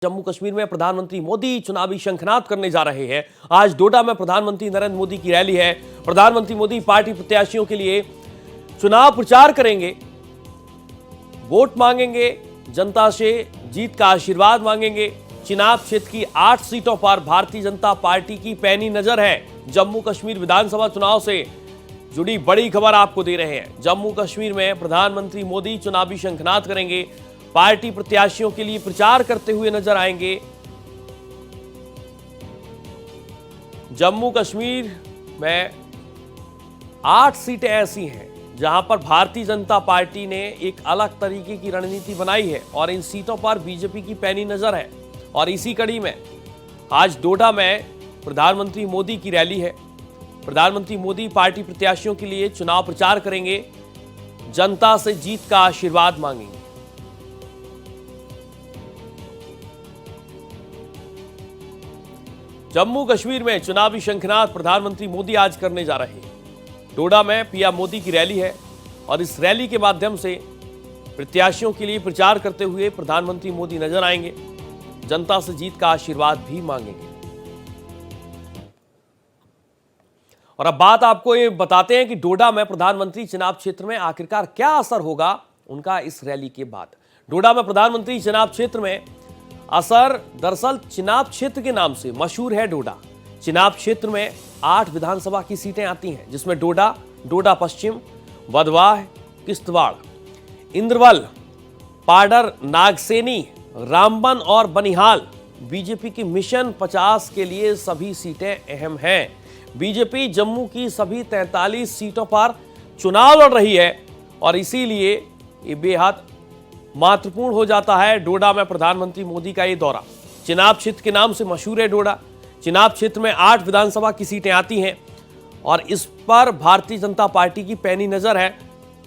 जम्मू कश्मीर में प्रधानमंत्री मोदी चुनावी शंखनाद करने जा रहे हैं। आज डोडा में प्रधानमंत्री नरेंद्र मोदी की रैली है। प्रधानमंत्री मोदी पार्टी प्रत्याशियों के लिए चुनाव प्रचार करेंगे, वोट मांगेंगे, जनता से जीत का आशीर्वाद मांगेंगे। चिनाब क्षेत्र की 8 सीटों पर भारतीय जनता पार्टी की पैनी नजर है। जम्मू कश्मीर विधानसभा चुनाव से जुड़ी बड़ी खबर आपको दे रहे हैं। जम्मू कश्मीर में प्रधानमंत्री मोदी चुनावी शंखनाद करेंगे, पार्टी प्रत्याशियों के लिए प्रचार करते हुए नजर आएंगे। जम्मू कश्मीर में 8 सीटें ऐसी हैं जहां पर भारतीय जनता पार्टी ने एक अलग तरीके की रणनीति बनाई है और इन सीटों पर बीजेपी की पैनी नजर है। और इसी कड़ी में आज डोडा में प्रधानमंत्री मोदी की रैली है। प्रधानमंत्री मोदी पार्टी प्रत्याशियों के लिए चुनाव प्रचार करेंगे, जनता से जीत का आशीर्वाद मांगेंगे। जम्मू कश्मीर में चुनावी शंखनाद प्रधानमंत्री मोदी आज करने जा रहे हैं। डोडा में पीएम मोदी की रैली है और इस रैली के माध्यम से प्रत्याशियों के लिए प्रचार करते हुए प्रधानमंत्री मोदी नजर आएंगे, जनता से जीत का आशीर्वाद भी मांगेंगे। और अब बात आपको ये बताते हैं कि डोडा में प्रधानमंत्री चिनाब क्षेत्र में आखिरकार क्या असर होगा उनका इस रैली के बाद। डोडा में प्रधानमंत्री चिनाब क्षेत्र में असर, दरअसल चिनाब क्षेत्र के नाम से मशहूर है डोडा। चिनाब क्षेत्र में 8 विधानसभा की सीटें आती हैं, जिसमें डोडा, डोडा पश्चिम, वधवाह, किश्तवाड़, इंद्रवल, पाडर, नागसेनी, रामबन और बनिहाल। बीजेपी की मिशन 50 के लिए सभी सीटें अहम हैं। बीजेपी जम्मू की सभी 43 सीटों पर चुनाव लड़ रही है और इसीलिए ये बेहद महत्वपूर्ण हो जाता है डोडा में प्रधानमंत्री मोदी का ये दौरा। चिनाब क्षेत्र के नाम से मशहूर है डोडा। चिनाब क्षेत्र में 8 विधानसभा की सीटें आती हैं और इस पर भारतीय जनता पार्टी की पैनी नजर है।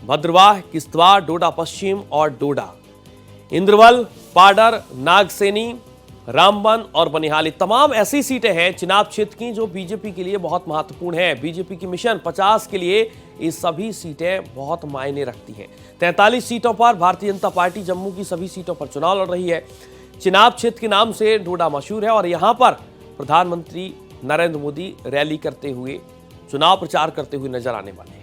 भद्रवाह, किश्तवाड़, डोडा पश्चिम और डोडा, इंद्रवल, पाडर, नागसेनी, रामबन और बनिहाल, तमाम ऐसी सीटें हैं चिनाब क्षेत्र की जो बीजेपी के लिए बहुत महत्वपूर्ण है। बीजेपी की मिशन 50 के लिए ये सभी सीटें बहुत मायने रखती हैं। 43 सीटों पर भारतीय जनता पार्टी जम्मू की सभी सीटों पर चुनाव लड़ रही है। चिनाब क्षेत्र के नाम से डोडा मशहूर है और यहां पर प्रधानमंत्री नरेंद्र मोदी रैली करते हुए, चुनाव प्रचार करते हुए नजर आने वाले हैं।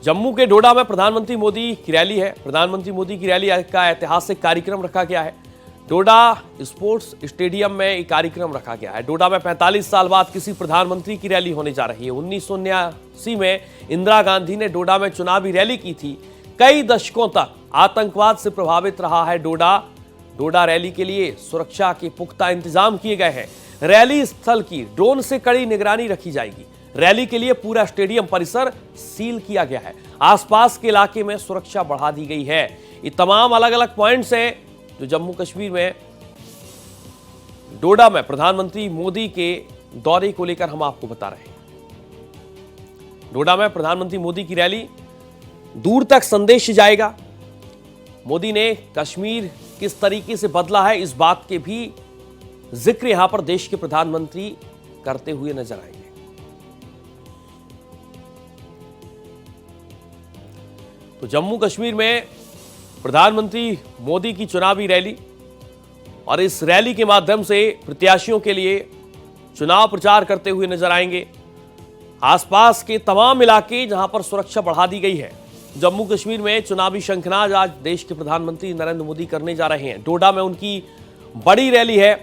जम्मू के डोडा में प्रधानमंत्री मोदी की रैली है। प्रधानमंत्री मोदी की रैली का ऐतिहासिक कार्यक्रम रखा गया है। डोडा स्पोर्ट्स स्टेडियम में एक कार्यक्रम रखा गया है। डोडा में 45 साल बाद किसी प्रधानमंत्री की रैली होने जा रही है। 1979 में इंदिरा गांधी ने डोडा में चुनावी रैली की थी। कई दशकों तक आतंकवाद से प्रभावित रहा है डोडा। डोडा रैली के लिए सुरक्षा के पुख्ता इंतजाम किए गए हैं। रैली स्थल की ड्रोन से कड़ी निगरानी रखी जाएगी। रैली के लिए पूरा स्टेडियम परिसर सील किया गया है। आसपास के इलाके में सुरक्षा बढ़ा दी गई है। ये तमाम अलग अलग पॉइंट्स हैं जो जम्मू कश्मीर में डोडा में प्रधानमंत्री मोदी के दौरे को लेकर हम आपको बता रहे हैं। डोडा में प्रधानमंत्री मोदी की रैली, दूर तक संदेश जाएगा। मोदी ने कश्मीर किस तरीके से बदला है, इस बात के भी जिक्र यहां पर देश के प्रधानमंत्री करते हुए नजर आएंगे। तो जम्मू कश्मीर में प्रधानमंत्री मोदी की चुनावी रैली और इस रैली के माध्यम से प्रत्याशियों के लिए चुनाव प्रचार करते हुए नजर आएंगे। आसपास के तमाम इलाके जहां पर सुरक्षा बढ़ा दी गई है। जम्मू कश्मीर में चुनावी शंखनाद आज देश के प्रधानमंत्री नरेंद्र मोदी करने जा रहे हैं। डोडा में उनकी बड़ी रैली है,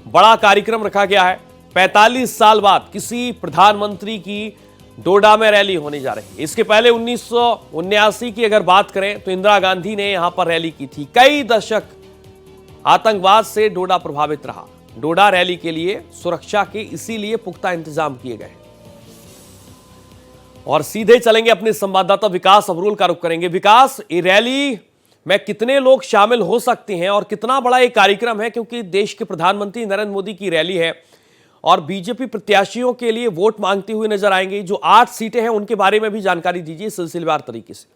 बड़ा कार्यक्रम रखा गया है। 45 साल बाद किसी प्रधानमंत्री की डोडा में रैली होने जा रही है। इसके पहले 1979 की अगर बात करें तो इंदिरा गांधी ने यहां पर रैली की थी। कई दशक आतंकवाद से डोडा प्रभावित रहा। डोडा रैली के लिए सुरक्षा के इसीलिए पुख्ता इंतजाम किए गए। और सीधे चलेंगे अपने संवाददाता विकास अब्रोल का रुख करेंगे। विकास, ये रैली में कितने लोग शामिल हो सकते हैं और कितना बड़ा ये कार्यक्रम है, क्योंकि देश के प्रधानमंत्री नरेंद्र मोदी की रैली है और बीजेपी प्रत्याशियों के लिए वोट मांगते हुए नजर आएंगे। जो 8 सीटें हैं उनके बारे में भी जानकारी दीजिए सिलसिलेवार तरीके से।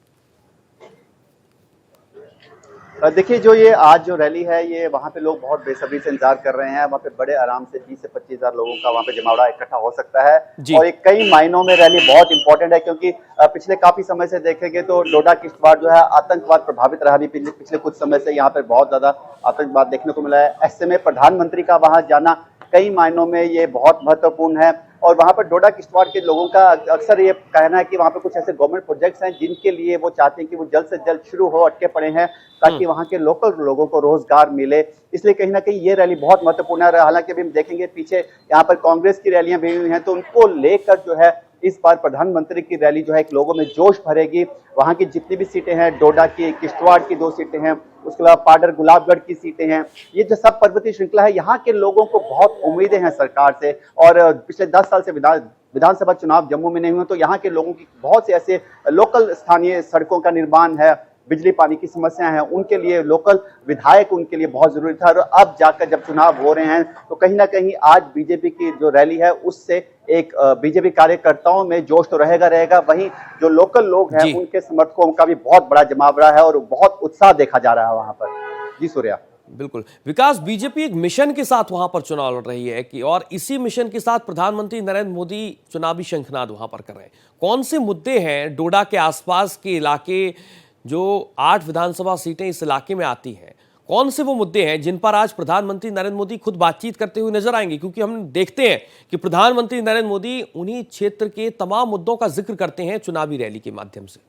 देखिए, जो ये आज जो रैली है, ये वहाँ पे लोग बहुत बेसब्री से इंतजार कर रहे हैं। वहाँ पे बड़े आराम से 20 से 25,000 लोगों का वहाँ पे जमावड़ा इकट्ठा हो सकता है। जी। और ये कई मायनों में रैली बहुत इंपॉर्टेंट है, क्योंकि पिछले काफी समय से देखेंगे तो डोडा किश्तवाड़ जो है आतंकवाद प्रभावित रहा। अभी पिछले कुछ समय से यहाँ पे बहुत ज्यादा आतंकवाद देखने को मिला है। ऐसे में प्रधानमंत्री का वहाँ जाना कई मायनों में ये बहुत महत्वपूर्ण है। और वहां पर डोडा किश्तवाड़ के लोगों का अक्सर ये कहना है कि वहां पर कुछ ऐसे गवर्नमेंट प्रोजेक्ट्स हैं जिनके लिए वो चाहते हैं कि वो जल्द से जल्द शुरू हो, अटके पड़े हैं, ताकि वहां के लोकल लोगों को रोजगार मिले। इसलिए कहीं ना कहीं ये रैली बहुत महत्वपूर्ण है। हालांकि अभी हम देखेंगे पीछे यहाँ पर कांग्रेस की रैलियां भी हुई हैं, तो उनको लेकर जो है इस बार प्रधानमंत्री की रैली जो है एक लोगों में जोश भरेगी। वहां की जितनी भी सीटें हैं, डोडा की, किश्तवाड़ की 2 सीटें हैं, उसके अलावा पाडर गुलाबगढ़ की सीटें हैं, ये जो सब पर्वतीय श्रृंखला है, यहाँ के लोगों को बहुत उम्मीदें हैं सरकार से। और पिछले 10 साल से विधानसभा चुनाव जम्मू में नहीं हुए, तो यहाँ के लोगों की बहुत से ऐसे लोकल स्थानीय सड़कों का निर्माण है, बिजली पानी की समस्या है, उनके लिए लोकल विधायक उनके लिए बहुत जरूरी था। और अब जाकर जब चुनाव हो रहे हैं, तो कहीं ना कहीं आज बीजेपी की जो रैली है उससे एक बीजेपी कार्यकर्ताओं में जोश तो रहेगा। वहीं जो लोकल लोग हैं उनके समर्थकों का भी बहुत बड़ा जमावड़ा है और बहुत उत्साह देखा जा रहा है वहां पर। जी सूर्या। बिल्कुल विकास, बीजेपी एक मिशन के साथ वहां पर चुनाव लड़ रही है कि और इसी मिशन के साथ प्रधानमंत्री नरेंद्र मोदी चुनावी शंखनाद वहां पर कर रहे हैं। कौन से मुद्दे हैं डोडा के आसपास के इलाके, जो 8 विधानसभा सीटें इस इलाके में आती हैं, कौन से वो मुद्दे हैं जिन पर आज प्रधानमंत्री नरेंद्र मोदी खुद बातचीत करते हुए नजर आएंगे? क्योंकि हम देखते हैं कि प्रधानमंत्री नरेंद्र मोदी उन्हीं क्षेत्र के तमाम मुद्दों का जिक्र करते हैं चुनावी रैली के माध्यम से।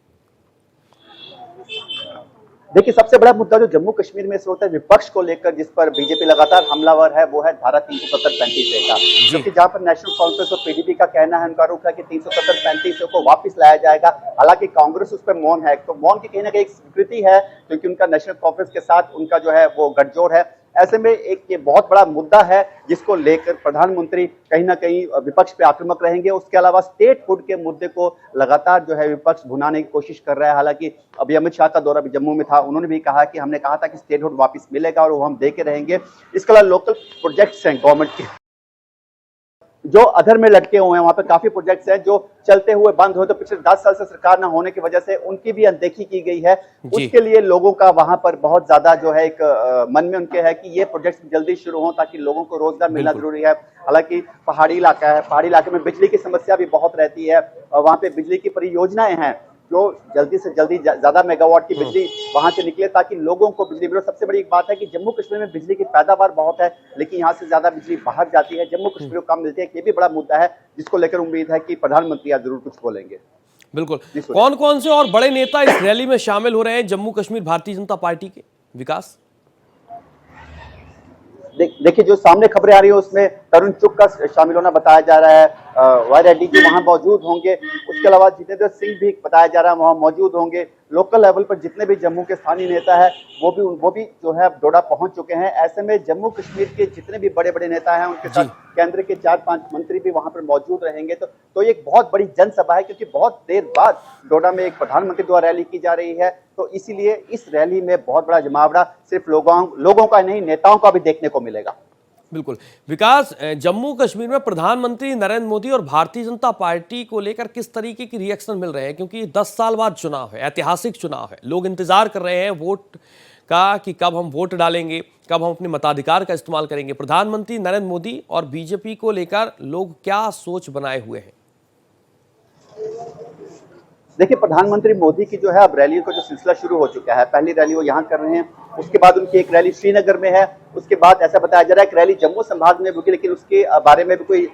देखिए, सबसे बड़ा मुद्दा जो जम्मू कश्मीर में से होता है विपक्ष को लेकर, जिस पर बीजेपी लगातार हमलावर है, वो है धारा 370-35 का। क्योंकि जहां पर नेशनल कांफ्रेंस और पीडीपी का कहना है, उनका रुख है कि 370-35 को वापस लाया जाएगा। हालांकि कांग्रेस उस पर मौन है, तो मौन की कहीं ना कहीं एक स्वीकृति है, क्योंकि उनका नेशनल कांफ्रेंस के साथ उनका जो है वो गठजोड़ है। ऐसे में एक ये बहुत बड़ा मुद्दा है जिसको लेकर प्रधानमंत्री कहीं ना कहीं विपक्ष पे आक्रामक रहेंगे। उसके अलावा स्टेटहुड के मुद्दे को लगातार जो है विपक्ष भुनाने की कोशिश कर रहा है। हालांकि अभी अमित शाह का दौरा भी जम्मू में था, उन्होंने भी कहा कि हमने कहा था कि स्टेटहुड वापस मिलेगा और वो हम दे के रहेंगे। इसके अलावा लोकल प्रोजेक्ट्स हैं गवर्नमेंट के जो अधर में लटके हुए हैं, वहां पे काफी प्रोजेक्ट्स हैं जो चलते हुए बंद हुए, तो पिछले 10 साल से सरकार न होने की वजह से उनकी भी अनदेखी की गई है। उसके लिए लोगों का वहां पर बहुत ज्यादा जो है एक मन में उनके है कि ये प्रोजेक्ट्स जल्दी शुरू हो, ताकि लोगों को रोजगार मिलना जरूरी है। हालांकि पहाड़ी इलाका है, पहाड़ी इलाके में बिजली की समस्या भी बहुत रहती है, और वहां पे बिजली की परियोजनाएं हैं जो जल्दी से जल्दी ज्यादा मेगावाट की बिजली वहां से निकले, ताकि लोगों को बिजली मिले। सबसे बड़ी एक बात है कि जम्मू कश्मीर में बिजली की पैदावार बहुत है, लेकिन यहाँ से ज्यादा बिजली बाहर जाती है, जम्मू कश्मीर को कम मिलती है। ये भी बड़ा मुद्दा है जिसको लेकर उम्मीद है कि प्रधानमंत्री आज जरूर कुछ बोलेंगे। बिल्कुल, कौन कौन से और बड़े नेता इस रैली में शामिल हो रहे हैं जम्मू कश्मीर भारतीय जनता पार्टी के? विकास, देखिए, जो सामने खबरें आ रही है उसमें तरुण चुग का शामिल होना बताया जा रहा है। वाई रेड्डी जी वहां मौजूद होंगे। उसके अलावा जितेंद्र सिंह भी बताया जा रहा है वहां मौजूद होंगे। लोकल लेवल पर जितने भी जम्मू के स्थानीय नेता है वो भी जो है डोडा पहुंच चुके हैं। ऐसे में जम्मू कश्मीर के जितने भी बड़े बड़े नेता हैं, उनके साथ केंद्र के 4-5 मंत्री भी वहां पर मौजूद रहेंगे। तो ये एक बहुत बड़ी जनसभा है, क्योंकि बहुत देर बाद डोडा में एक प्रधानमंत्री द्वारा रैली की जा रही है। तो इसीलिए इस रैली में बहुत बड़ा जमावड़ा सिर्फ लोगों का नहीं, नेताओं का भी देखने को मिलेगा। बिल्कुल विकास, जम्मू कश्मीर में प्रधानमंत्री नरेंद्र मोदी और भारतीय जनता पार्टी को लेकर किस तरीके की रिएक्शन मिल रहे हैं? क्योंकि 10 साल बाद चुनाव है, ऐतिहासिक चुनाव है, लोग इंतजार कर रहे हैं वोट का कि कब हम वोट डालेंगे, कब हम अपने मताधिकार का इस्तेमाल करेंगे। प्रधानमंत्री नरेंद्र मोदी और बीजेपी को लेकर लोग क्या सोच बनाए हुए हैं? देखिए, प्रधानमंत्री मोदी की जो है अब रैली का जो सिलसिला शुरू हो चुका है। पहली रैली वो यहाँ कर रहे हैं, उसके बाद उनकी एक रैली श्रीनगर में है, उसके बाद ऐसा बताया जा रहा है कि रैली जम्मू संभाग में होगी, लेकिन उसके बारे में भी कोई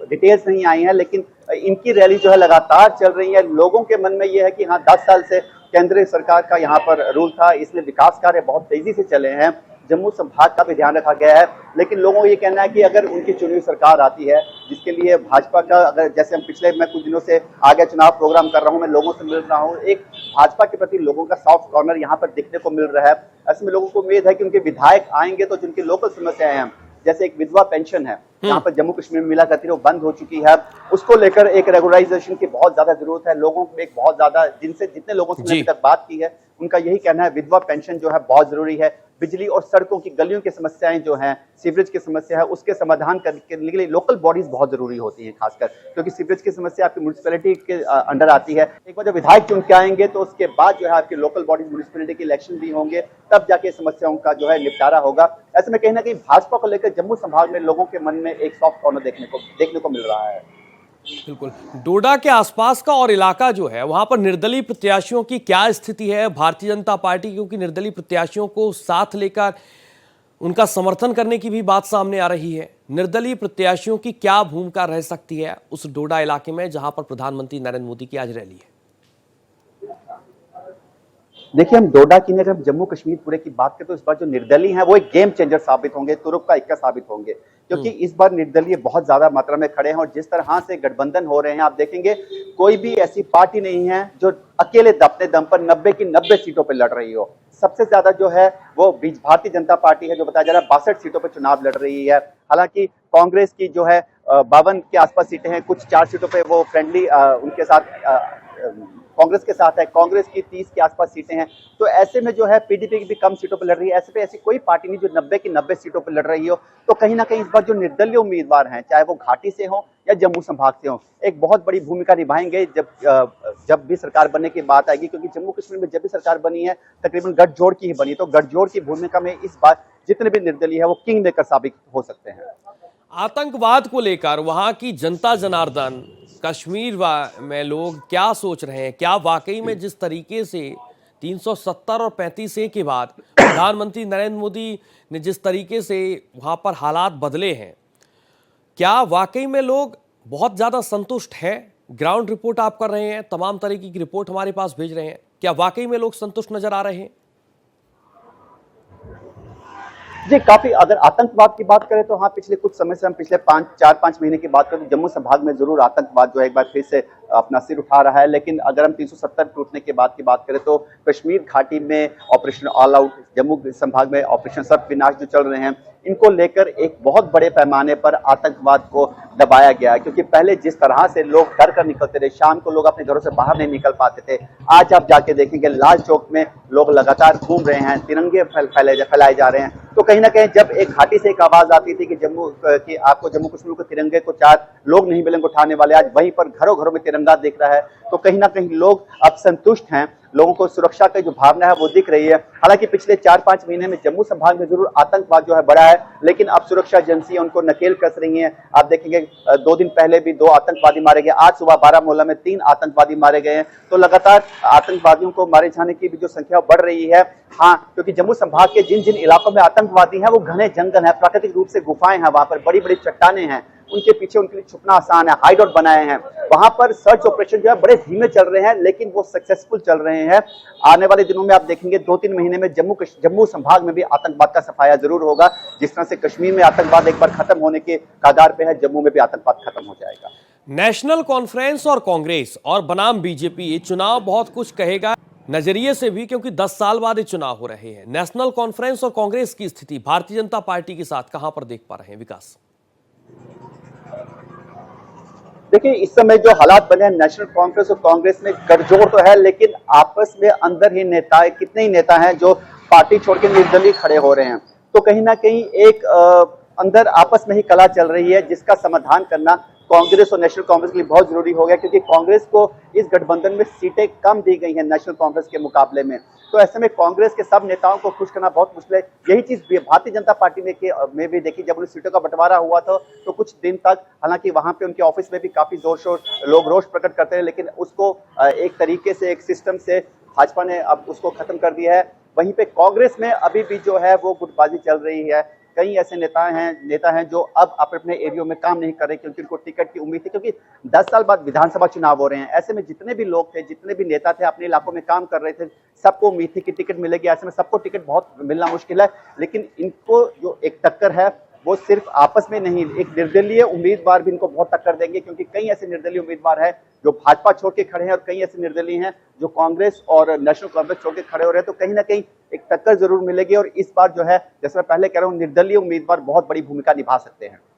डिटेल्स नहीं आई है। लेकिन इनकी रैली जो है लगातार चल रही है। लोगों के मन में ये है कि हाँ, 10 साल से केंद्रीय सरकार का यहाँ पर रूल था, इसलिए विकास कार्य बहुत तेजी से चले हैं, जम्मू संभाग का भी ध्यान रखा गया है। लेकिन लोगों को ये कहना है कि अगर उनकी चुनी हुई सरकार आती है, जिसके लिए भाजपा का, अगर जैसे हम मैं कुछ दिनों से आगे चुनाव प्रोग्राम कर रहा हूं, मैं लोगों से मिल रहा हूं, एक भाजपा के प्रति लोगों का सॉफ्ट कॉर्नर यहाँ पर दिखने को मिल रहा है। ऐसे में लोगों को उम्मीद है कि उनके विधायक आएंगे तो जिनकी लोकल समस्याएं हैं, जैसे एक विधवा पेंशन है यहाँ पर जम्मू कश्मीर में मिला करती है, वो बंद हो चुकी है, उसको लेकर एक रेगुलराइजेशन की बहुत ज्यादा जरूरत है। लोगों में एक बहुत ज्यादा जितने लोगों से मैंने अभी तक बात की है, उनका यही कहना है विधवा पेंशन जो है बहुत जरूरी है। बिजली और सड़कों की गलियों की समस्याएं जो हैं, सीवरेज की समस्या है, उसके समाधान करने के लिए लोकल बॉडीज बहुत जरूरी होती हैं, खासकर क्योंकि सीवरेज की समस्या आपकी म्यूनिसिपैलिटी के अंडर आती है। एक बार जब विधायक चुन के आएंगे तो उसके बाद जो है आपकी लोकल बॉडीज म्यूनिसिपैलिटी के इलेक्शन भी होंगे, तब जाके समस्याओं का जो है निपटारा होगा। ऐसे में कहीं ना कहीं भाजपा को लेकर जम्मू संभाग में लोगों के मन में एक सॉफ्ट कॉर्नर देखने को मिल रहा है। बिल्कुल। डोडा के आसपास का और इलाका जो है वहां पर निर्दलीय प्रत्याशियों की क्या स्थिति है? भारतीय जनता पार्टी क्योंकि निर्दलीय प्रत्याशियों को साथ लेकर उनका समर्थन करने की भी बात सामने आ रही है। निर्दलीय प्रत्याशियों की क्या भूमिका रह सकती है उस डोडा इलाके में जहां पर प्रधानमंत्री नरेंद्र मोदी की आज रैली है? देखिए, हम डोडा की नहीं, हम जम्मू कश्मीर पूरे की बात करें तो इस बार जो निर्दलीय हैं वो एक गेम चेंजर साबित होंगे, तुरुप का इक्का साबित होंगे, क्योंकि इस बार निर्दलीय बहुत ज्यादा मात्रा में खड़े हैं और जिस तरह से गठबंधन हो रहे हैं, आप देखेंगे कोई भी ऐसी पार्टी नहीं है जो अकेले अपने दम पर 90 की 90 सीटों पर लड़ रही हो। सबसे ज्यादा जो है वो भारतीय जनता पार्टी है, जो बताया जा रहा है 62 सीटों पर चुनाव लड़ रही है। हालांकि कांग्रेस की जो है 52 के आसपास सीटें हैं, कुछ 4 सीटों पर वो फ्रेंडली उनके साथ कांग्रेस के साथ है, कांग्रेस की 30 के आसपास सीटें हैं। तो ऐसे में जो है पीडीपी की भी कम सीटों पर लड़ रही है। ऐसे पे ऐसी कोई पार्टी नहीं जो 90 की 90 सीटों पर लड़ रही हो। तो कहीं ना कहीं इस बार जो निर्दलीय उम्मीदवार हैं, चाहे वो घाटी से हो या जम्मू संभाग से हो, एक बहुत बड़ी भूमिका निभाएंगे जब भी सरकार बनने की बात आएगी, क्योंकि जम्मू कश्मीर में जब भी सरकार बनी है तकरीबन गठजोड़ की ही बनी। तो गठजोड़ की भूमिका में इस बार जितने भी निर्दलीय है वो किंग मेकर साबित हो सकते हैं। आतंकवाद को लेकर वहां की जनता जनार्दन, कश्मीर में लोग क्या सोच रहे हैं? क्या वाकई में जिस तरीके से 370 और 35A के बाद प्रधानमंत्री नरेंद्र मोदी ने जिस तरीके से वहां पर हालात बदले हैं, क्या वाकई में लोग बहुत ज्यादा संतुष्ट हैं? ग्राउंड रिपोर्ट आप कर रहे हैं, तमाम तरीके की रिपोर्ट हमारे पास भेज रहे हैं, क्या वाकई में लोग संतुष्ट नजर आ रहे हैं? जी, काफी। अगर आतंकवाद की बात करें तो हाँ, पिछले कुछ समय से हम पिछले 4-5 महीने की बात करें तो जम्मू संभाग में जरूर आतंकवाद जो है एक बार फिर से अपना सिर उठा रहा है। लेकिन अगर हम 370 टूटने के बाद की बात करें तो कश्मीर घाटी में ऑपरेशन ऑल आउट, जम्मू संभाग में ऑपरेशन सर्व विनाश जो चल रहे हैं, इनको लेकर एक बहुत बड़े पैमाने पर आतंकवाद को दबाया गया है। क्योंकि पहले जिस तरह से लोग डर कर निकलते थे, शाम को लोग अपने घरों से बाहर नहीं निकल पाते थे, आज आप जाके देखेंगे लाल चौक में लोग लगातार घूम रहे हैं, तिरंगे फैलाए जा रहे हैं। तो कहीं ना कहीं जब एक घाटी से एक आवाज आती थी कि आपको जम्मू कश्मीर को तिरंगे को 4 लोग नहीं मिलेंगे उठाने वाले, आज वहीं पर घरों घरों में तिरंगा दिख रहा है। तो कहीं ना कहीं लोग अब संतुष्ट हैं, लोगों को सुरक्षा की जो भावना है वो दिख रही है। हालांकि पिछले 4-5 महीने में जम्मू संभाग में जरूर आतंकवाद जो है बढ़ा है, लेकिन अब सुरक्षा एजेंसियां उनको नकेल कस रही हैं। आप देखेंगे 2 दिन पहले भी 2 आतंकवादी मारे गए, आज सुबह बारामूला में 3 आतंकवादी मारे गए हैं। तो लगातार आतंकवादियों को मारे जाने की भी जो संख्या बढ़ रही है। हाँ, क्योंकि जम्मू संभाग के जिन जिन इलाकों में आतंकवादी हैं वो घने जंगल है, प्राकृतिक रूप से गुफाएं हैं, वहां पर बड़ी बड़ी चट्टाने हैं, उनके पीछे उनके लिए छुपना आसान है, हाइड आउट बनाए हैं। वहां पर सर्च ऑपरेशन जो है बड़े धीमे चल रहे हैं, लेकिन वो सक्सेसफुल चल रहे हैं। आने वाले दिनों में आप देखेंगे 2-3 महीने में जम्मू संभाग में भी आतंकवाद का सफाया जरूर होगा। जिस तरह से कश्मीर में आतंकवाद एक बार खत्म होने के कगार पे है, जम्मू में भी आतंकवाद खत्म हो जाएगा। नेशनल कॉन्फ्रेंस और कांग्रेस और बनाम बीजेपी, ये चुनाव बहुत कुछ कहेगा नजरिए से भी, क्योंकि 10 साल बाद ये चुनाव हो रहे हैं। नेशनल कॉन्फ्रेंस और कांग्रेस की स्थिति भारतीय जनता पार्टी के साथ कहां पर देख पा रहे हैं विकास? देखिए, इस समय जो हालात बने हैं नेशनल कॉन्फ्रेंस और कांग्रेस में गठजोड़ तो है, लेकिन आपस में अंदर ही नेता कितने ही नेता हैं जो पार्टी छोड़ के निर्दलीय खड़े हो रहे हैं। तो कहीं ना कहीं एक अंदर आपस में ही कला चल रही है, जिसका समाधान करना कांग्रेस और नेशनल कांग्रेस के लिए बहुत जरूरी हो गया, क्योंकि कांग्रेस को इस गठबंधन में सीटें कम दी गई हैं नेशनल कांग्रेस के मुकाबले में। तो ऐसे में कांग्रेस के सब नेताओं को खुश करना बहुत मुश्किल है। यही चीज भारतीय जनता पार्टी में भी देखी, जब उन सीटों का बंटवारा हुआ था तो कुछ दिन तक, हालांकि वहां पे उनके ऑफिस में भी काफी जोर शोर लोग रोष प्रकट करते हैं, लेकिन उसको एक तरीके से, एक सिस्टम से भाजपा ने अब उसको खत्म कर दिया है। वहीं पे कांग्रेस में अभी भी जो है वो गुटबाजी चल रही है। कई ऐसे नेता हैं जो अब अपने एरिया में काम नहीं कर रहे, क्योंकि उनको टिकट की उम्मीद थी, क्योंकि 10 साल बाद विधानसभा चुनाव हो रहे हैं। ऐसे में जितने भी लोग थे, जितने भी नेता थे, अपने इलाकों में काम कर रहे थे, सबको उम्मीद थी कि टिकट मिलेगी। ऐसे में सबको टिकट बहुत मिलना मुश्किल है, लेकिन इनको जो एक टक्कर है वो सिर्फ आपस में नहीं, एक निर्दलीय उम्मीदवार भी इनको बहुत टक्कर देंगे, क्योंकि कई ऐसे निर्दलीय उम्मीदवार हैं जो भाजपा छोड़ के खड़े हैं और कई ऐसे निर्दलीय हैं जो कांग्रेस और नेशनल कांग्रेस छोड़ के खड़े हो रहे हैं। तो कहीं ना कहीं एक टक्कर जरूर मिलेगी और इस बार जो है, जैसे मैं पहले कह रहा हूँ, निर्दलीय उम्मीदवार बहुत बड़ी भूमिका निभा सकते हैं।